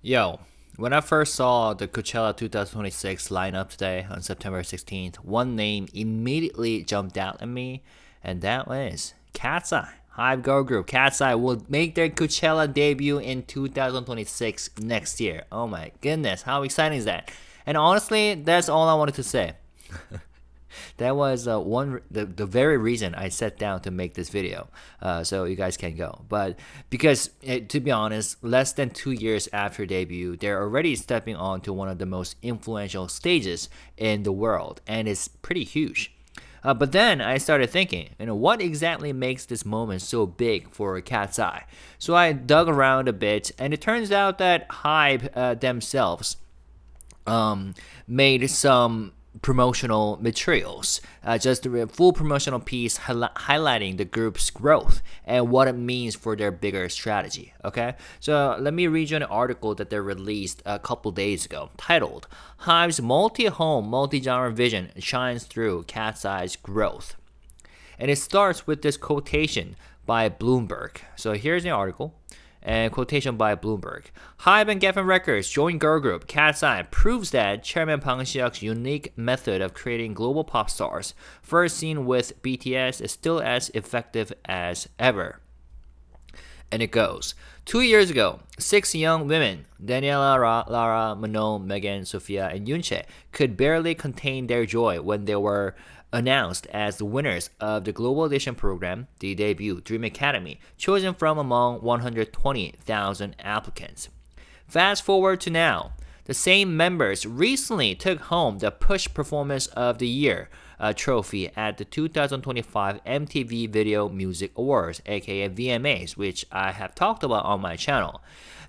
Yo, when I first saw the Coachella 2026 lineup today on September 16th, one name immediately jumped out at me, and that was KATSEYE. HYBE girl group KATSEYE will make their Coachella debut in 2026 next year. Oh my goodness, how exciting is that? And honestly, that's all I wanted to say. That was the very reason I sat down to make this video, so you guys can go. But because to be honest, less than 2 years after debut, they're already stepping on to one of the most influential stages in the world, and it's pretty huge. But then I started thinking, what exactly makes this moment so big for KATSEYE? So I dug around a bit, and it turns out that HYBE themselves made some promotional materials, just a full promotional piece highlighting the group's growth and what it means for their bigger strategy. Okay, so let me read you an article that they released a couple days ago titled HYBE's multi-home, multi-genre vision shines through KATSEYE's growth. And it starts with this quotation by Bloomberg. So here's the article. And quotation by Bloomberg. HYBE and Geffen Records joint girl group KATSEYE proves that Chairman Bang Si-hyuk's unique method of creating global pop stars, first seen with BTS, is still as effective as ever. And it goes. 2 years ago, 6 young women, Daniela, Lara, Manon, Megan, Sophia, and Yunjin, could barely contain their joy when they were announced as the winners of the Global Audition Program, the debut Dream Academy, chosen from among 120,000 applicants. Fast forward to now, the same members recently took home the Push Performance of the Year trophy at the 2025 MTV Video Music Awards, aka VMAs, which I have talked about on my channel.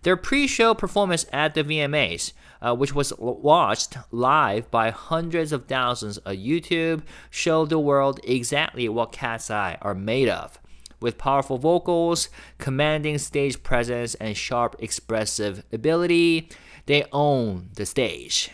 Their pre-show performance at the VMAs, which was watched live by hundreds of thousands on YouTube, showed the world exactly what KATSEYE are made of. With powerful vocals, commanding stage presence, and sharp expressive ability, they own the stage.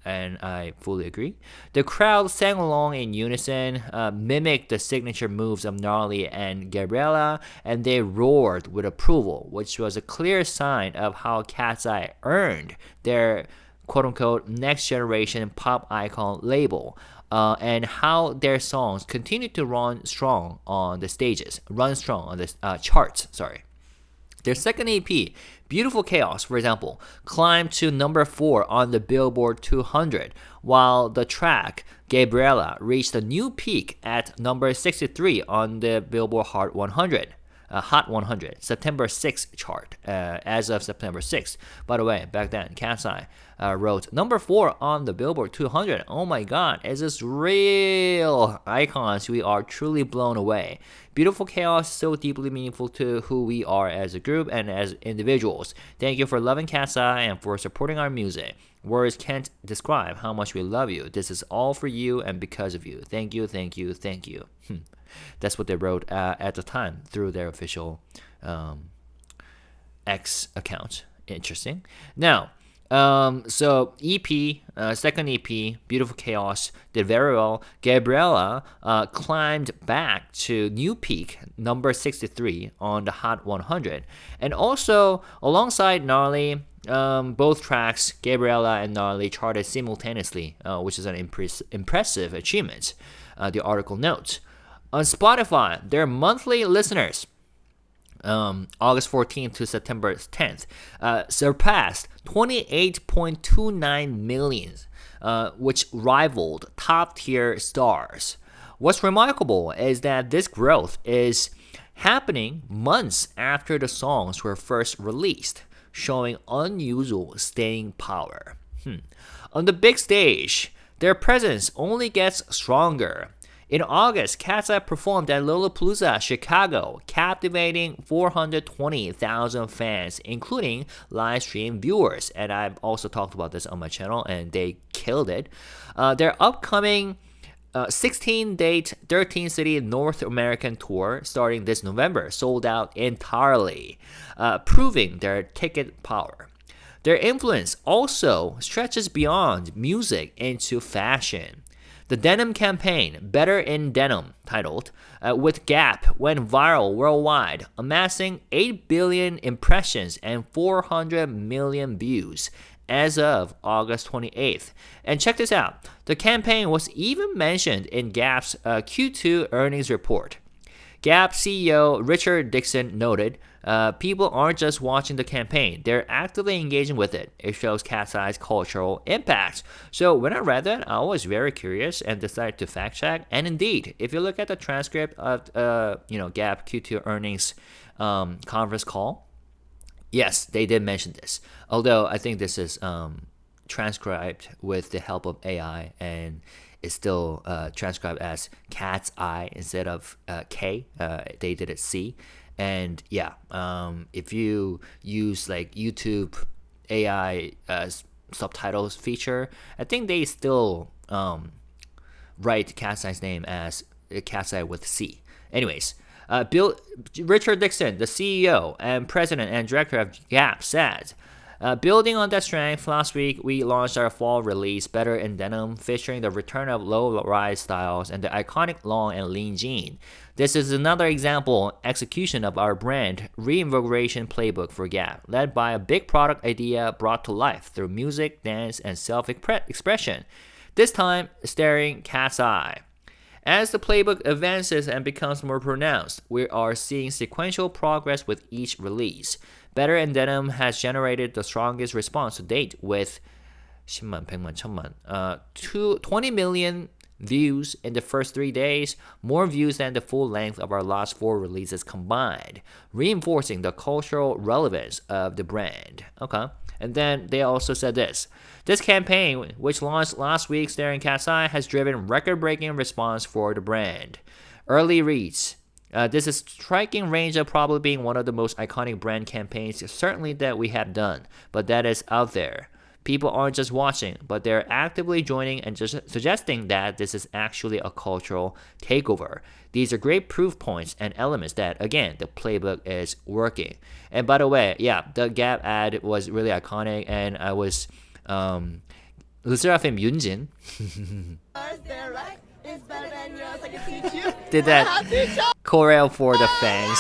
And I fully agree. The crowd sang along in unison, mimicked the signature moves of Gnarly and Gabriella, and they roared with approval, which was a clear sign of how KATSEYE earned their quote-unquote next-generation pop icon label, and how their songs continue to run strong on the charts. Their second EP, Beautiful Chaos, for example, climbed to number 4 on the Billboard 200, while the track Gabriella reached a new peak at number 63 on the Billboard Hot 100. September 6th chart, as of September 6th. By the way, back then, KATSEYE wrote number 4 on the Billboard 200. Oh my god, is this real? Icons, we are truly blown away. Beautiful Chaos is so deeply meaningful to who we are as a group and as individuals. Thank you for loving KATSEYE and for supporting our music. Words can't describe how much we love you. This is all for you and because of you. Thank you, thank you, thank you. That's what they wrote at the time through their official X account. Interesting. Now, so second EP, Beautiful Chaos, did very well. Gabriella climbed back to new peak, number 63 on the Hot 100. And also, alongside Gnarly, both tracks, Gabriella and Gnarly, charted simultaneously, which is an impressive achievement, the article notes. On Spotify, their monthly listeners, August 14th to September 10th, surpassed 28.29 million, which rivaled top-tier stars. What's remarkable is that this growth is happening months after the songs were first released, showing unusual staying power. On the big stage, their presence only gets stronger. In August, KATSEYE performed at Lollapalooza, Chicago, captivating 420,000 fans, including live stream viewers. And I've also talked about this on my channel, and they killed it. Their upcoming 16-date, 13-city North American tour starting this November sold out entirely, proving their ticket power. Their influence also stretches beyond music into fashion. The denim campaign, Better in Denim, titled, with Gap went viral worldwide, amassing 8 billion impressions and 400 million views as of August 28th. And check this out. The campaign was even mentioned in Gap's Q2 earnings report. Gap CEO Richard Dixon noted, people aren't just watching the campaign, they're actively engaging with it. It shows KATSEYE's cultural impact. So when I read that, I was very curious and decided to fact check. And indeed, if you look at the transcript of Gap Q2 earnings conference call, yes, they did mention this. Although I think this is transcribed with the help of AI and is still transcribed as KATSEYE instead of K. They did it C. And yeah, if you use like YouTube AI subtitles feature, I think they still write KATSEYE's name as KATSEYE with C. Anyways, Richard Dixon, the CEO and president and director of Gap, said, building on that strength, last week we launched our fall release, Better in Denim, featuring the return of low-rise styles and the iconic long and lean jean. This is another example execution of our brand reinvigoration playbook for Gap, led by a big product idea brought to life through music, dance, and self-expression. This time, starring KATSEYE. As the playbook advances and becomes more pronounced, we are seeing sequential progress with each release. Better in Denim has generated the strongest response to date with 10만, 100만, 1000만, 20 million views in the first 3 days, more views than the full length of our last 4 releases combined, reinforcing the cultural relevance of the brand. Okay. And then they also said this. This campaign, which launched last week starring KATSEYE, has driven record-breaking response for the brand. Early reads. This is striking range of probably being one of the most iconic brand campaigns certainly that we have done, but that is out there. People aren't just watching, but they're actively joining and just suggesting that this is actually a cultural takeover. These are great proof points and elements that, again, the playbook is working. And by the way, yeah, the Gap ad was really iconic, and I was LESSERAFIM Yunjin did that choreo for the fans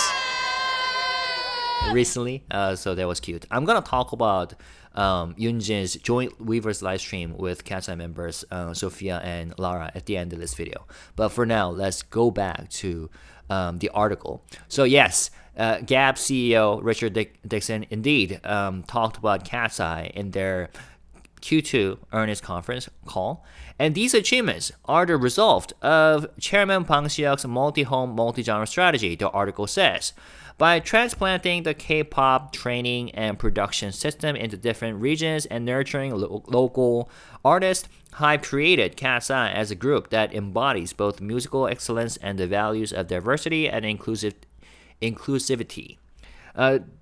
recently, so that was cute. I'm gonna talk about Yunjin's joint Weverse live stream with KATSEYE members Sophia and Lara at the end of this video. But for now, let's go back to the article. So yes, Gap CEO Richard Dixon indeed talked about KATSEYE in their Q2 earnings conference call, and these achievements are the result of Chairman Bang Si-hyuk's multi-home, multi-genre strategy, the article says. By transplanting the K-pop training and production system into different regions and nurturing local artists, HYBE created KATSEYE as a group that embodies both musical excellence and the values of diversity and inclusivity.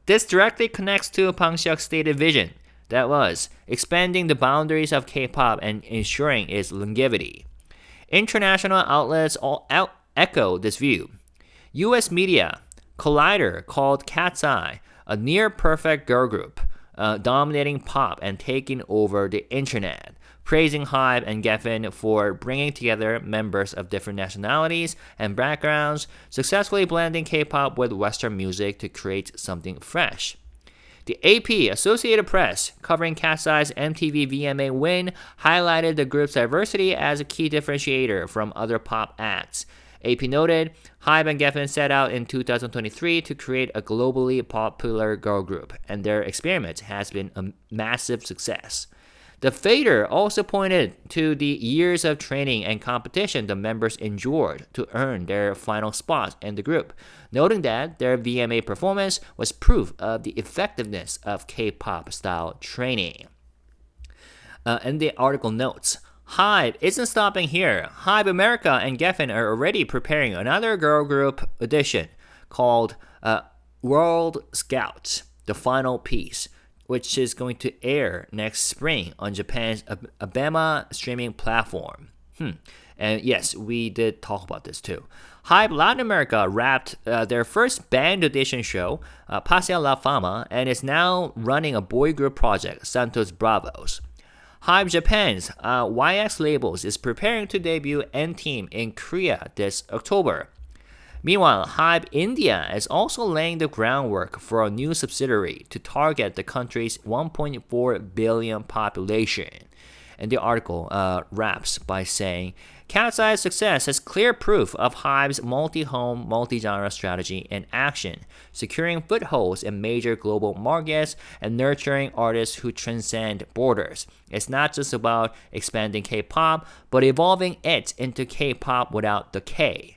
This directly connects to Bang Si-hyuk's stated vision, that was expanding the boundaries of K-pop and ensuring its longevity. International outlets all echo this view. U.S. media Collider called KATSEYE a near-perfect girl group, dominating pop and taking over the internet, praising HYBE and Geffen for bringing together members of different nationalities and backgrounds, successfully blending K-pop with Western music to create something fresh. The AP, Associated Press, covering KATSEYE's MTV VMA win, highlighted the group's diversity as a key differentiator from other pop acts. AP noted, HYBE and Geffen set out in 2023 to create a globally popular girl group, and their experiment has been a massive success. The Fader also pointed to the years of training and competition the members endured to earn their final spot in the group, noting that their VMA performance was proof of the effectiveness of K-pop style training. And the article notes, HYBE isn't stopping here. HYBE America and Geffen are already preparing another girl group edition called World Scouts, the final piece, which is going to air next spring on Japan's Abema streaming platform. And yes, we did talk about this too. HYBE Latin America wrapped their first band audition show, Pasea la Fama, and is now running a boy group project, Santos Bravos. HYBE Japan's YX Labels is preparing to debut N-Team in Korea this October. Meanwhile, HYBE India is also laying the groundwork for a new subsidiary to target the country's 1.4 billion population. And the article wraps by saying, KATSEYE's success is clear proof of HYBE's multi-home, multi-genre strategy in action, securing footholds in major global markets and nurturing artists who transcend borders. It's not just about expanding K-pop, but evolving it into K-pop without the K.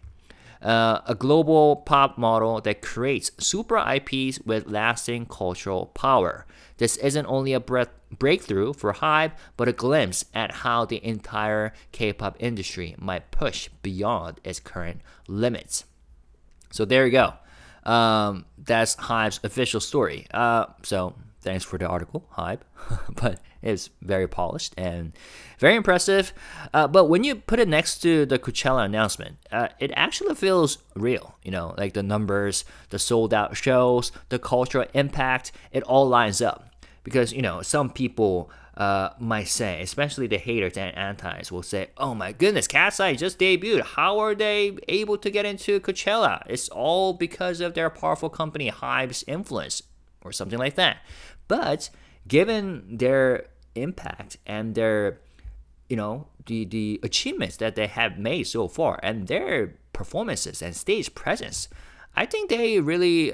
A global pop model that creates super IPs with lasting cultural power. This isn't only a breakthrough for HYBE, but a glimpse at how the entire K-pop industry might push beyond its current limits. So there you go. That's HYBE's official story. So thanks for the article, HYBE. But it's very polished and very impressive. But when you put it next to the Coachella announcement, it actually feels real. You know, like the numbers, the sold out shows, the cultural impact, it all lines up. Because, you know, some people might say, especially the haters and antis will say, oh my goodness, KATSEYE just debuted. How are they able to get into Coachella? It's all because of their powerful company HYBE's influence or something like that. But given their impact and their, you know, the achievements that they have made so far and their performances and stage presence, I think they really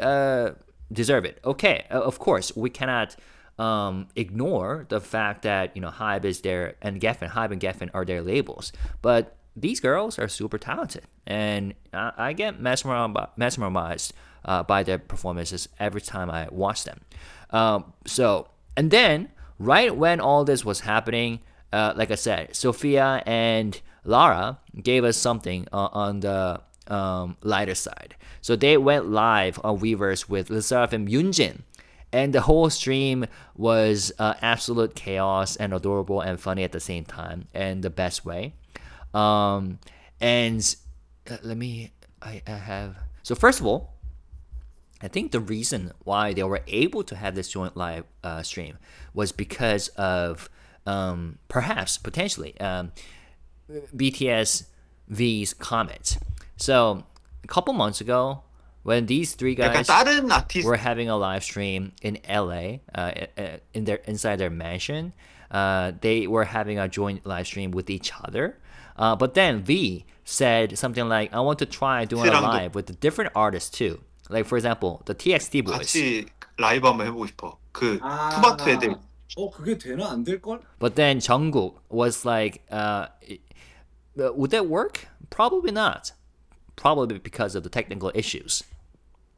deserve it. Okay, of course, we cannot ignore the fact that, you know, HYBE is their, and Geffen, HYBE and Geffen are their labels. But these girls are super talented, and I get mesmerized by their performances every time I watch them. And then, right when all this was happening, like I said, Sophia and Lara gave us something on the lighter side. So they went live on Weverse with LESSERAFIM Yunjin. And the whole stream was absolute chaos and adorable and funny at the same time, and the best way. I have. So first of all, I think the reason why they were able to have this joint live stream was because of potentially BTS V's comments. So a couple months ago, when these three guys were having a live stream in LA, inside their mansion, they were having a joint live stream with each other. But then V said something like, I want to try doing a live with a different artists too. Like, for example, the TXT boys. 같이 라이브 한번 해보고 싶어. 그 투마토 애들. 그게 되나? 안 될걸? But then Jungkook was like, would that work? Probably not. Probably because of the technical issues.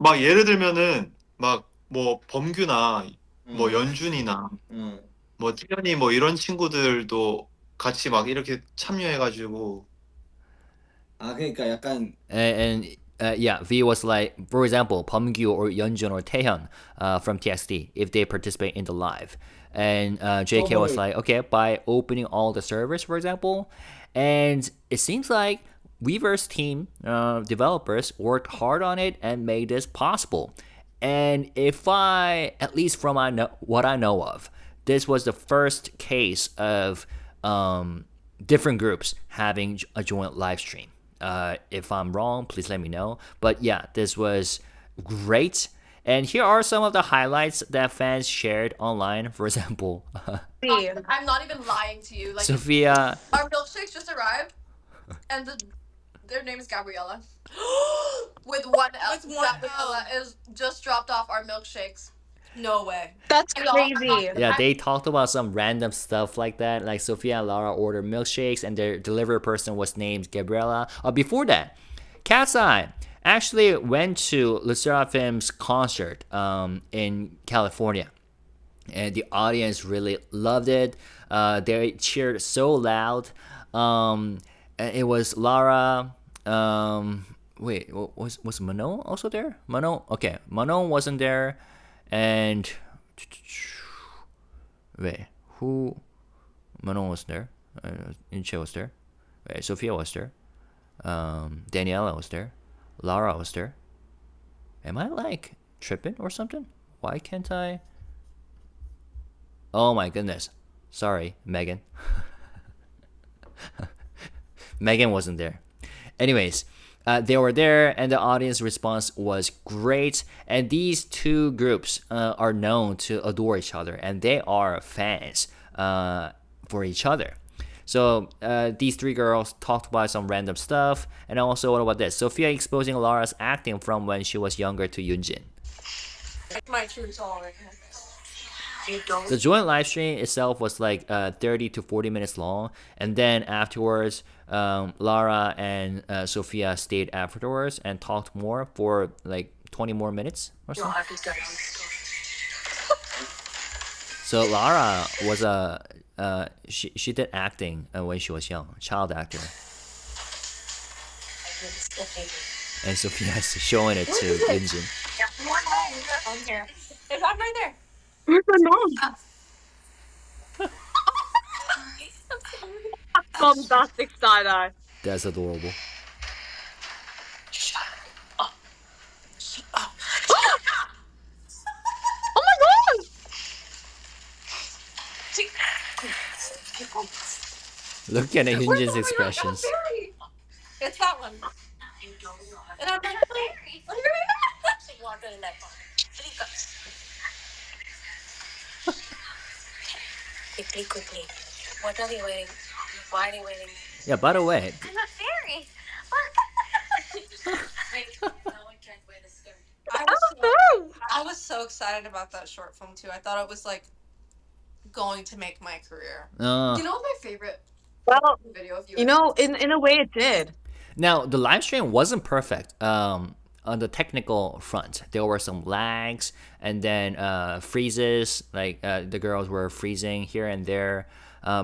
막 예를 들면은 막 뭐 범규나 뭐 연준이나 뭐 태연이 뭐 이런 친구들도 같이 막 이렇게 참여해가지고. 그러니까 약간 yeah, V was like, for example, Beomgyu or Yunjin or Taehyun from TXT, if they participate in the live. And JK was like, okay, by opening all the servers, for example. And it seems like Weverse team developers worked hard on it and made this possible. And at least from what I know of, this was the first case of different groups having a joint live stream. If I'm wrong, please let me know. But yeah, this was great. And here are some of the highlights that fans shared online. For example, I'm not even lying to you. Like, Sophia. Our milkshakes just arrived, and their name is Gabriella. With one L. Gabriella is just dropped off our milkshakes. No way. That's crazy. Yeah, they talked about some random stuff like that. Like Sophia and Lara ordered milkshakes, and their delivery person was named Gabriella. Before that, KATSEYE actually went to LESSERAFIM's concert in California. And the audience really loved it. They cheered so loud. It was Lara. Wait, was Manon also there? Manon? Okay, Manon wasn't there. And wait, who? Manon was there. Inche was there. Wait, Sophia was there. Daniela was there. Lara was there. Am I like tripping or something? Why can't I? Oh my goodness. Sorry, Megan. Megan wasn't there. Anyways, they were there, and the audience response was great. And these two groups are known to adore each other, and they are fans for each other. So these three girls talked about some random stuff, and also what about this? Sophia exposing Lara's acting from when she was younger to Yunjin. My true song. The joint live stream itself was like 30 to 40 minutes long, and then afterwards, Lara and Sophia stayed afterwards and talked more for like 20 more minutes or so. So Lara was she did acting when she was young, child actor, and Sophia is showing it to Yunjin. On here. It's on right there. Where's my mom? Bombastic side eye. That's adorable. Oh my god! Look at Yunjin's expressions. It's that one. And I'm like, quickly. What are they waiting? Why are they waiting? Yeah, by the way, I'm a fairy. I was so excited about that short film too. I thought it was like going to make my career. You know what my favorite Well, video of you? you know, in a way it did. now the live stream wasn't perfect. On the technical front, there were some lags and then freezes. Like the girls were freezing here and there,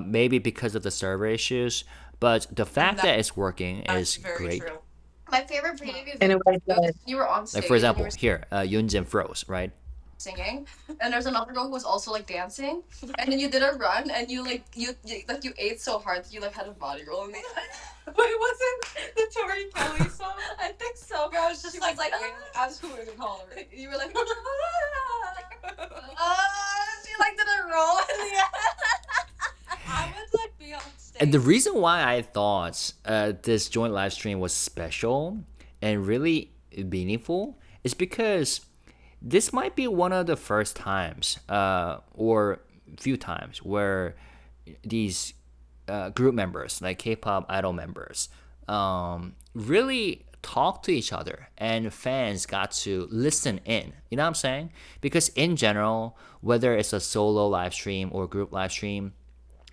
maybe because of the server issues. But the fact that it's working is very great. true. My favorite preview In a way it did. you were on stage. Like for example, and you were here Yunjin froze, right? singing, and there's another girl who was also like dancing, and then you did a run, and you ate so hard that you like had a body roll in the Wait, wasn't the Tori Kelly song? I think so. Girl, I was just like as who would call her. You were like, she like did a roll in the I would like be on stage. And the reason why I thought this joint live stream was special and really meaningful is because this might be one of the first times or few times where these group members, like K-pop idol members, really talk to each other and fans got to listen in. You know what I'm saying? Because in general, whether it's a solo live stream or group live stream,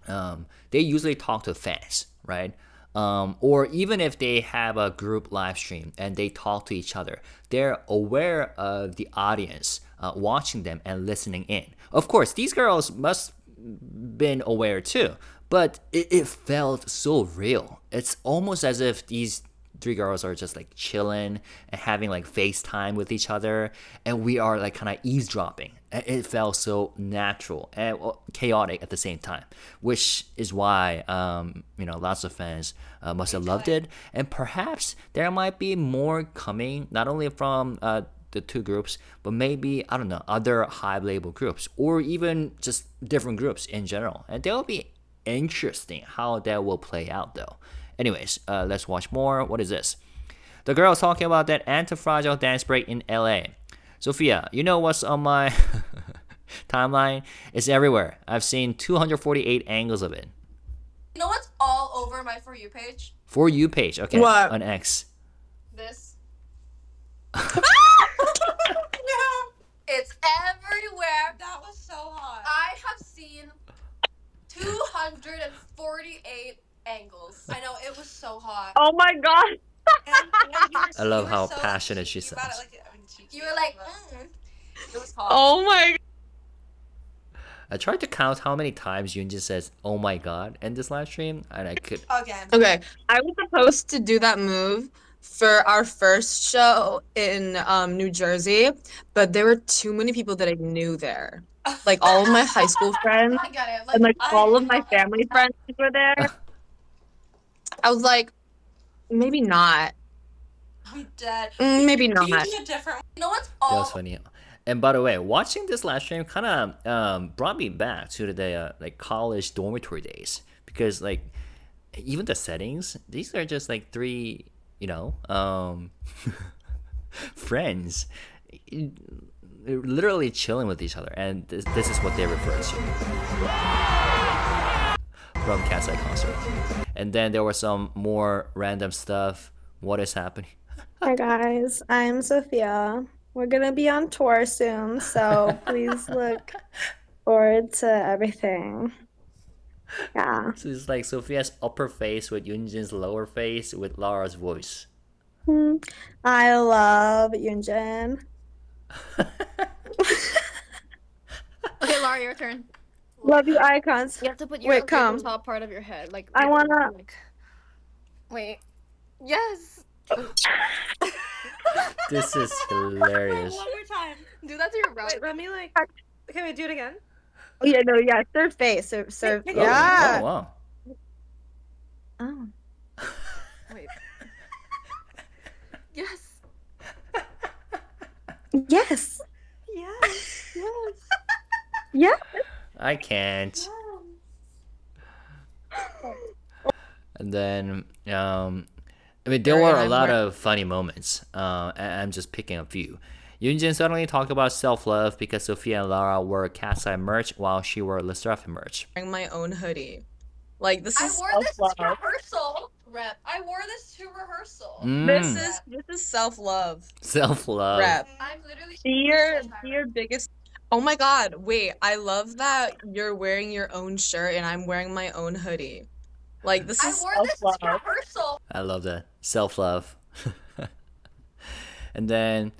they usually talk to fans, right? Or even if they have a group live stream and they talk to each other, they're aware of the audience watching them and listening in. Of course, these girls must been aware too, but it felt so real. It's almost as if these three girls are just like chilling and having like FaceTime with each other, and we are like kind of eavesdropping. It felt so natural and chaotic at the same time, which is why lots of fans must have loved it. And perhaps there might be more coming, not only from the two groups, but maybe, I don't know, other HYBE label groups or even just different groups in general. And that will be interesting how that will play out though. Anyways, let's watch more. What is this? The girl talking about that anti-fragile dance break in LA. Sophia, you know what's on my timeline? It's everywhere. I've seen 248 angles of it. You know what's all over my For You page? For You page, okay. What? On X. This. No. It's everywhere. That was so hot. I have seen 248 angles. I know, it was so hot. Oh my god. I love how passionate she sounds. You were like, It was hot. Oh my. I tried to count how many times Yunjin says, "Oh my god," in this live stream, and I could. Again. Okay, I was supposed to do that move for our first show in New Jersey, but there were too many people that I knew there. Like all of my high school friends I get it. and like all of my family friends were there. I was like, maybe not. I'm dead. Maybe not. You do a different. You know what's That all? was funny. And by the way, watching this live stream kind of brought me back to the like college dormitory days, because like even the settings, these are just like three, friends literally chilling with each other, and this is what they refer to from KATSEYE concert. And then there was some more random stuff. What is happening? Hi guys, I'm Sophia. We're gonna be on tour soon, so please look forward to everything. Yeah. So it's like Sophia's upper face with Yunjin's lower face with Lara's voice. I love Yunjin. Okay, Lara, your turn. Love you, icons. You have to put your Wait, come. top part of your head, like. I wanna. Wait. Yes. This is hilarious. One more time. Do that to your right. Wait, let me like. Okay, wait, do it again. Oh yeah, no, yeah, third face. So Wait, yeah. Oh, wow. Oh. Wait. Yes. Yes. Yes. Yes. Yeah. I can't. And then, I mean, there were a lot of funny moments. I'm just picking a few. Yunjin suddenly talked about self-love because Sophia and Lara wore KATSEYE merch while she wore LESSERAFIM merch. Wearing my own hoodie. Like this I is wore this to self-love. rehearsal. Rep. I wore this to rehearsal. This is self-love. Self-love. Rep. I'm literally. Be your biggest. Oh my god, wait, I love that you're wearing your own shirt and I'm wearing my own hoodie. Like this I is wore this to self-love. rehearsal. I love that. Self-love. And then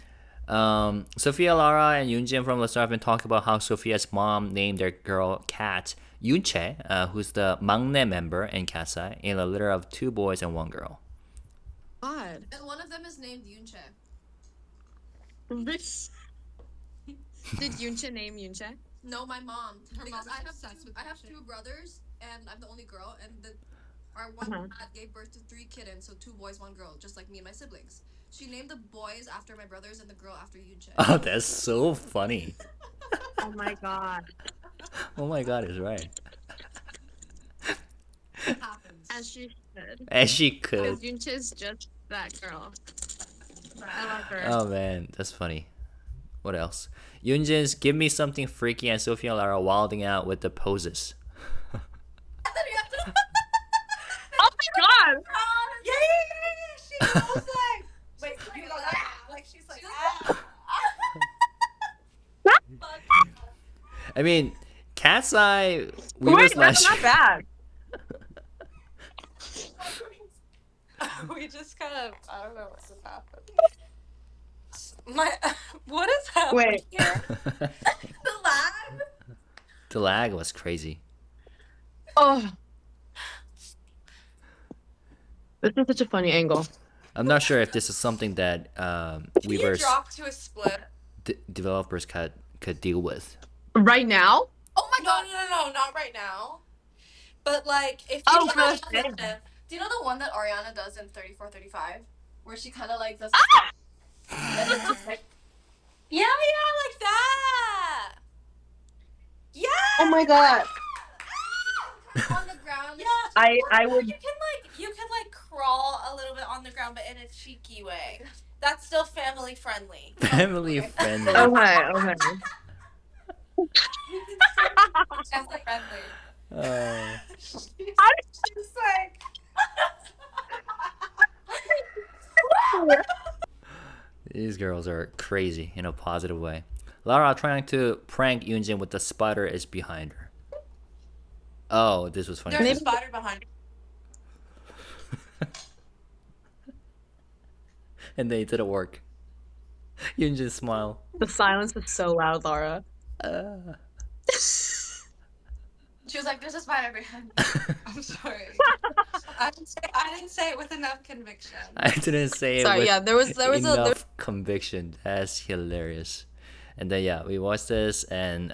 Sophia Lara and Yunjin from LESSERAFIM talk about how Sophia's mom named their girl cat Yunche, who's the maknae member in KATSEYE, in a litter of 2 boys and 1 girl. God. And one of them is named Yunche. Did Yunche name Yunche? No, my mom. Her Because mom is obsessed with I have Yunche. 2 brothers, and I'm the only girl, and our one dad gave birth to 3 kittens, so 2 boys, 1 girl, just like me and my siblings. She named the boys after my brothers and the girl after Yunche. Oh, that's so funny. Oh my god. Oh my god, is right. Happens. As she should. As she could. Yunche is just that girl. I love her. Oh man, that's funny. What else? Yunjin's "Give Me Something Freaky" and Sophia Lara wilding out with the poses. And then you have to. Oh my god! Yeah. She goes like. Wait, you go like she's like. I mean, KATSEYE, Wait, Weverse that's last not bad. We just kind of. I don't know what just happened. What is happening Wait. here? The lag. The lag was crazy. Oh. This is such a funny angle. I'm not sure if this is something that You Weverse drop to a split. developers could deal with. Right now? Oh my god. No, not right now. But like, if you Oh, can good. Do you know the one that Ariana does in 34-35? Where she kind of like does. And it's just like. yeah, like that. Yeah. Oh my god. On the ground. Yeah. I would. You can like crawl a little bit on the ground, but in a cheeky way. That's still family friendly. Family friendly. Okay. Family friendly. Oh. Just like. These girls are crazy in a positive way. Lara trying to prank Yunjin with the spider is behind her. Oh, this was funny. There's a spider behind. And then it didn't work. Yunjin smile. The silence was so loud, Lara. She was like, "There's a spider behind." I'm sorry. I didn't say it with enough conviction. I didn't say it Sorry, with yeah, there was enough conviction. That's hilarious. And then yeah, we watched this and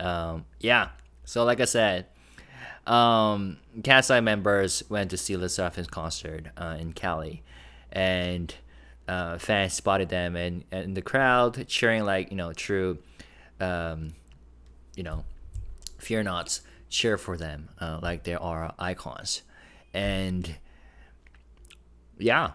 yeah. So like I said, KATSEYE members went to see LESSERAFIM's concert in Cali, and fans spotted them and in the crowd cheering like true you know, fear not, cheer for them like they are icons. And yeah,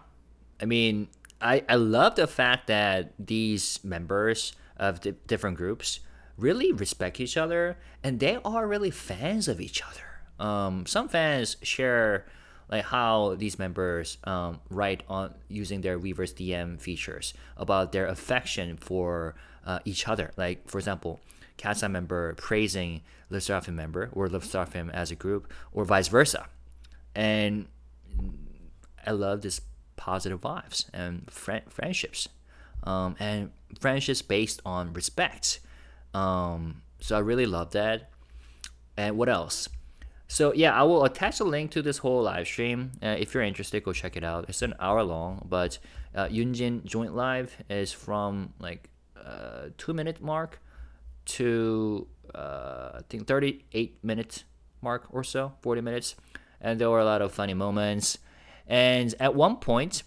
I mean, I love the fact that these members of the different groups really respect each other, and they are really fans of each other. Some fans share like how these members write on using their Weverse DM features about their affection for each other. Like for example, KATSEYE member praising LESSERAFIM member or LESSERAFIM as a group, or vice versa. And I love this positive vibes and friendships, and friendships based on respect. So I really love that. And what else? So yeah, I will attach a link to this whole live stream. If you're interested, go check it out. It's an hour long, but Yunjin joint live is from like 2 minute mark to I think 38 minute mark or so, 40 minutes. And there were a lot of funny moments. And at one point,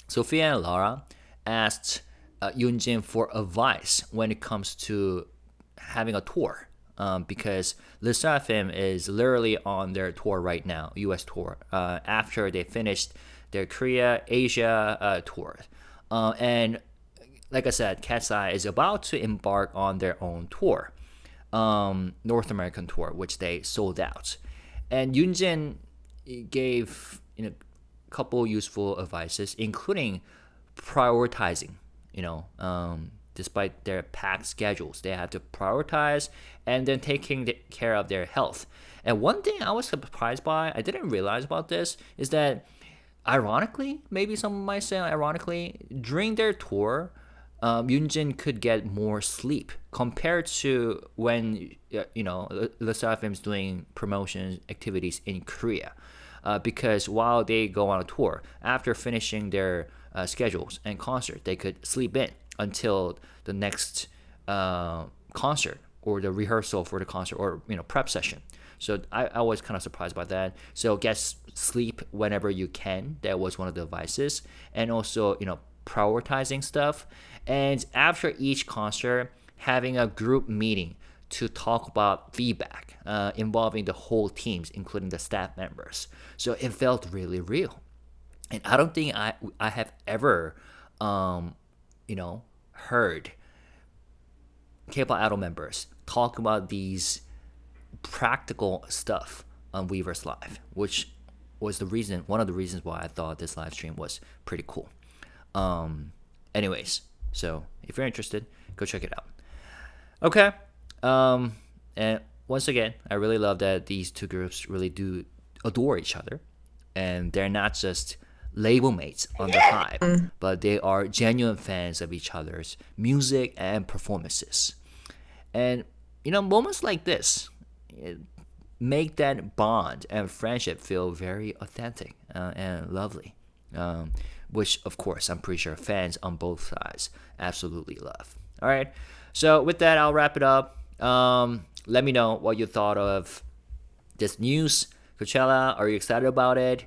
Sophia Lara asked Yunjin for advice when it comes to having a tour, because LESSERAFIM is literally on their tour right now, US tour, after they finished their Korea, Asia tour. And like I said, KATSEYE is about to embark on their own tour, North American tour, which they sold out. And Yunjin gave a couple useful advices, including prioritizing. Despite their packed schedules, they had to prioritize and then taking care of their health. And one thing I was surprised by, I didn't realize about this, is that ironically, maybe some might say ironically, during their tour, Yunjin could get more sleep compared to when LESSERAFIM is doing promotion activities in Korea. Because while they go on a tour, after finishing their schedules and concert, they could sleep in until the next concert or the rehearsal for the concert or prep session. So I was kind of surprised by that. So get sleep whenever you can. That was one of the advices. And also prioritizing stuff. And after each concert, having a group meeting to talk about feedback involving the whole teams, including the staff members. So it felt really real. And I don't think I have ever heard K-pop idol members talk about these practical stuff on Weverse Live, which was one of the reasons why I thought this live stream was pretty cool. Anyways, so if you're interested, go check it out. Okay. And once again, I really love that these two groups really do adore each other, and they're not just label mates on the HYBE, but they are genuine fans of each other's music and performances. And moments like this make that bond and friendship feel very authentic and lovely, which of course I'm pretty sure fans on both sides absolutely love. All right, so with that, I'll wrap it up. Let me know what you thought of this news. Coachella, are you excited about it?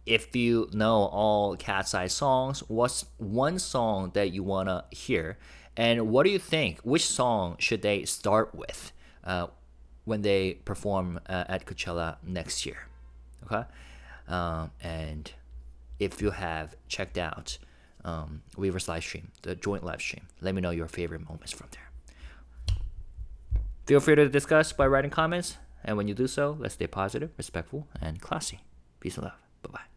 If you know all KATSEYE songs, what's one song that you want to hear? And what do you think? Which song should they start with when they perform at Coachella next year? Okay? And if you have checked out Weverse live stream, the joint live stream, let me know your favorite moments from there. Feel free to discuss by writing comments. And when you do so, let's stay positive, respectful, and classy. Peace and love. Bye-bye.